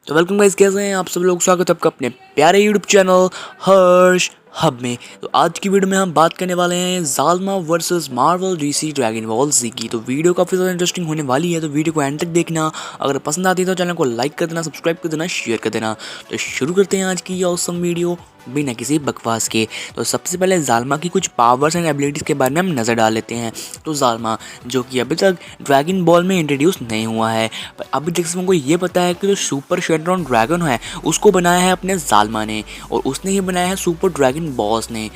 तो welcome guys, कैसे हैं आप सब लोग। स्वागत है आपका अपने प्यारे यूट्यूब चैनल हर्ष हब में। तो आज की वीडियो में हम बात करने वाले हैं ज़ालमा versus Marvel DC Dragon Ball Z की। तो वीडियो काफ़ी ज़्यादा इंटरेस्टिंग होने वाली है, तो वीडियो को एंड तक देखना। अगर पसंद आती है तो चैनल को लाइक कर देना, सब्सक्राइब कर देना, शेयर कर देना। तो शुरू करते हैं आज की ऑसम वीडियो बिना किसी बकवास के। तो सबसे पहले ज़ालमा की कुछ पावर्स एंड एबिलिटीज़ के बारे में हम नज़र डाल लेते हैं। तो ज़ालमा जो कि अभी तक ड्रैगन बॉल में इंट्रोड्यूस नहीं हुआ है, पर अभी तक हमको ये पता है कि जो सुपर शेंड्रॉन ड्रैगन है उसको बनाया है अपने ज़ालमा ने, और उसने ही बनाया है सुपर ड्रैगन बॉस ने।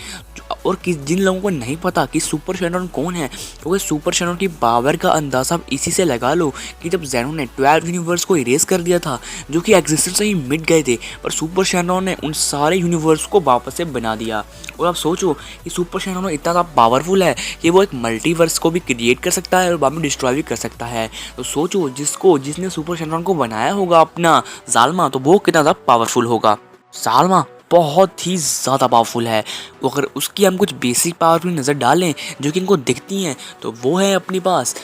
और जिन लोगों को नहीं पता कि सुपर शेंड्रॉन कौन है, तो वो सुपर शेंड्रॉन की पावर का अंदाज़ा आप इसी से लगा लो कि जब ज़ेनोन ने 12 यूनिवर्स को इरेज कर दिया था जो कि एग्जिस्टेंस से ही मिट गए थे, पर सुपर शेंड्रॉन ने उन सारे यूनिवर्स को वापस से बना दिया। और आप सोचो कि सुपर शेंड्रॉन इतना ज़्यादा पावरफुल है कि वो एक मल्टीवर्स को भी क्रिएट कर सकता है और बाद में डिस्ट्रॉय भी कर सकता है। तो सोचो जिसने सुपर शेंड्रॉन को बनाया होगा अपना ज़ालमा, तो वो कितना ज़्यादा पावरफुल होगा। ज़ालमा बहुत ही ज़्यादा पावरफुल है। तो अगर उसकी हम कुछ बेसिक पावर भी नज़र डालें जो कि इनको दिखती हैं, तो वो है अपने पास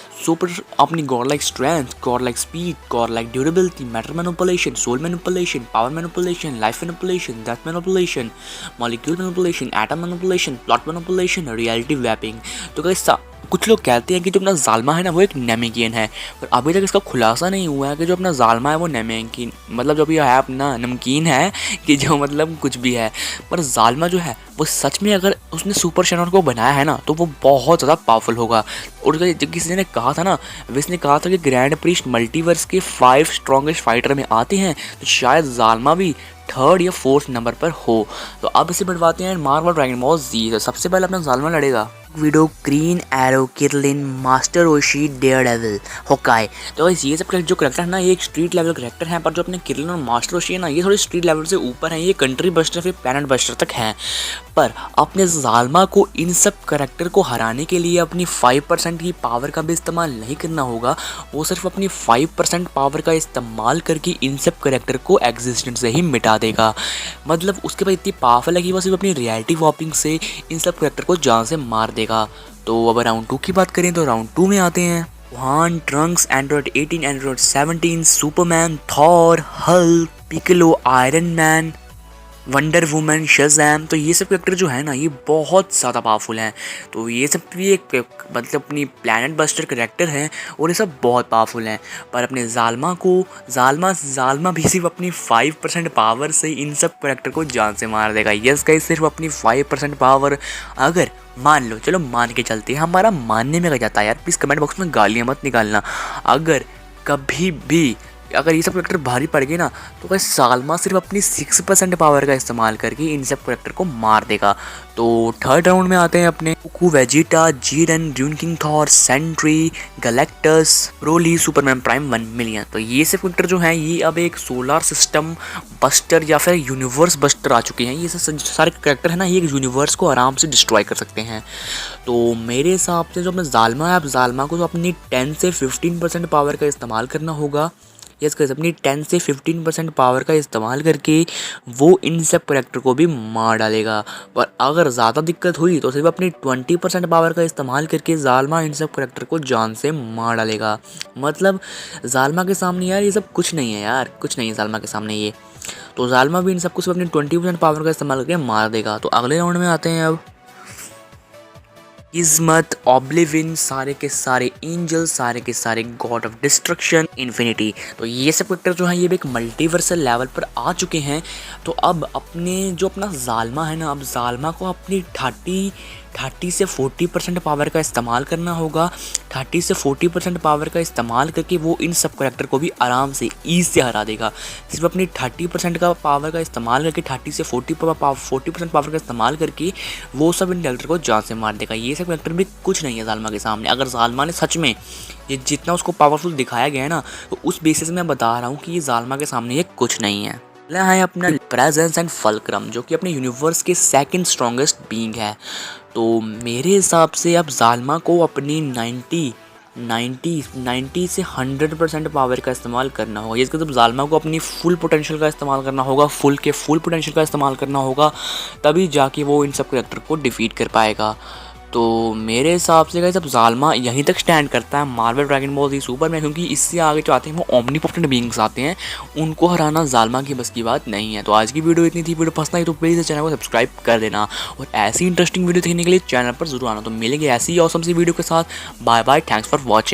अपनी god like strength, god like speed, god like durability, matter manipulation, soul manipulation, power manipulation, life manipulation, death manipulation, molecule manipulation, atom manipulation, plot manipulation, reality warping. तो गाइस कुछ लोग कहते हैं कि जो अपना ज़ालमा है ना वो एक नेमेकियन है, पर अभी तक इसका खुलासा नहीं हुआ है कि जो अपना ज़ालमा है वो नेमेकिन मतलब जो भी है अपना नमकीन है कि जो मतलब कुछ भी है। पर ज़ालमा जो है वो सच में अगर उसने सुपर शेंड्रॉन को बनाया है ना तो वो बहुत ज़्यादा पावरफुल होगा। और जब किसी ने कहा था ना, विस ने कहा था कि ग्रैंड प्रीस्ट मल्टीवर्स के 5 स्ट्रॉन्गेस्ट फाइटर में आते हैं, तो शायद ज़ालमा भी 3rd या 4th नंबर पर हो। तो अब इसे बढ़वाते हैं मार्वल ड्रैगन बॉल ज़ी। तो सबसे पहले अपना ज़ालमा लड़ेगा विडो, ग्रीन एरो, किरलिन, मास्टर ओशी, डेयरडेविल, होकाई। तो ये सब जो करेक्टर है ना ये एक स्ट्रीट लेवल करेक्टर हैं, पर जो अपने किरलिन और मास्टर ओशी है ना ये थोड़ी स्ट्रीट लेवल से ऊपर हैं, ये कंट्री बस्टर फिर प्लैनेट बस्टर तक हैं। पर अपने ज़ालमा को इन सब करेक्टर को हराने के लिए अपनी 5% की पावर का भी इस्तेमाल नहीं करना होगा, वो सिर्फ अपनी 5% पावर का इस्तेमाल करके इन सब करेक्टर को एग्जिस्टेंस से ही मिटा देगा। मतलब उसके पास इतनी पावरफुल है कि वो सिर्फ अपनी रियलिटी वॉपिंग से इन सब करेक्टर को जान से मार देगा। तो अब राउंड 2 की बात करें तो राउंड 2 में आते हैं Wuhan, Trunks, Android 18, Android 17, Superman, Thor, Hulk, Piccolo, iron man, wonder woman, Shazam. तो ये सब कैरेक्टर जो है ना ये बहुत ज़्यादा पावरफुल हैं। तो ये सब भी एक मतलब अपनी प्लैनेट बस्टर कैरेक्टर हैं और ये सब बहुत पावरफुल हैं। पर अपने ज़ालमा भी सिर्फ अपनी 5% पावर से इन सब कैरेक्टर को जान से मार देगा। यस गाइस, सिर्फ अपनी 5% पावर। अगर मान लो, चलो मान के चलते हैं, हमारा मानने में क्या जाता है यार, प्लीज़ कमेंट बॉक्स में गालियाँ मत निकालना। अगर कभी भी अगर ये सब करेक्टर भारी पड़ गए ना तो भाई ज़ालमा सिर्फ अपनी 6% पावर का इस्तेमाल करके इन सब करेक्टर को मार देगा। तो 3rd राउंड में आते हैं अपने Goku, Vegeta, Jiren, Dune King, Thor, Sentry, Galactus, Broly, Superman Prime 1 million. तो ये सब करेक्टर जो हैं ये अब एक सोलर सिस्टम बस्टर या फिर यूनिवर्स बस्टर आ चुके हैं। ये सारे करेक्टर है ना ये एक यूनिवर्स को आराम से डिस्ट्रॉय कर सकते हैं। तो मेरे हिसाब से जो अपना ज़ालमा है, अब ज़ालमा को तो अपनी 10 से 15% पावर का इस्तेमाल करना होगा। यस गाइस, अपनी 10 से 15% पावर का इस्तेमाल करके वो इन सब करेक्टर को भी मार डालेगा। पर अगर ज़्यादा दिक्कत हुई तो सिर्फ अपनी 20% पावर का इस्तेमाल करके ज़ालमा इन सब करेक्टर को जान से मार डालेगा। मतलब ज़ालमा के सामने यार ये सब कुछ नहीं है यार, कुछ नहीं है ज़ालमा के सामने ये। तो ज़ालमा भी इन सबको सिर्फ अपनी 20% पावर का इस्तेमाल करके मार देगा। तो अगले राउंड में आते हैं अब किस्मत, ऑब्लिविन, सारे के सारे एंजल, सारे के सारे गॉड ऑफ डिस्ट्रक्शन, इन्फिनिटी। तो ये सब कैरेक्टर जो हैं ये भी एक मल्टीवर्सल लेवल पर आ चुके हैं। तो अब अपना ज़ालमा है ना, अब ज़ालमा को अपनी 30 से 40% पावर का इस्तेमाल करना होगा। 30 से 40% पावर का इस्तेमाल करके वो इन सब करेक्टर को भी आराम से ईज से हरा देगा। सिर्फ अपनी 30% का पावर का इस्तेमाल करके 30 से 40% पावर का इस्तेमाल करके वो सब इन करेक्टर को जान से मार देगा। ये सब करेक्टर भी कुछ नहीं है ज़ालमा के सामने। अगर ज़ालमा ने सच में ये जितना उसको पावरफुल दिखाया गया है ना, तो उस बेसिस में मैं बता रहा हूँ कि ये ज़ालमा के सामने ये कुछ नहीं है। अगला है अपना प्रेजेंस एंड फल्क्रम, जो कि अपने यूनिवर्स के 2nd स्ट्रॉन्गेस्ट बीइंग है। तो मेरे हिसाब से अब ज़ालमा को अपनी 90 से 100% पावर का इस्तेमाल करना होगा। इसका मतलब ज़ालमा को अपनी फुल पोटेंशियल का इस्तेमाल करना होगा, फुल पोटेंशियल का इस्तेमाल करना होगा, तभी जाके वो इन सब करेक्टर को डिफीट कर पाएगा। तो मेरे हिसाब से गाइस अब जालमा यहीं तक स्टैंड करता है मार्वल ड्रैगन बॉल जी सुपर में, क्योंकि इससे आगे जो आते हैं वो ओमनीपोटेंट बीइंग्स आते हैं, उनको हराना जालमा की बस की बात नहीं है। तो आज की वीडियो इतनी थी, वीडियो पसंद आई तो प्लीज़ चैनल को सब्सक्राइब कर देना और ऐसी इंटरेस्टिंग वीडियो देखने के लिए चैनल पर जरूर आना। तो मिलेंगे ऐसी ही ऑसम सी वीडियो के साथ। Bye bye, thanks for watching.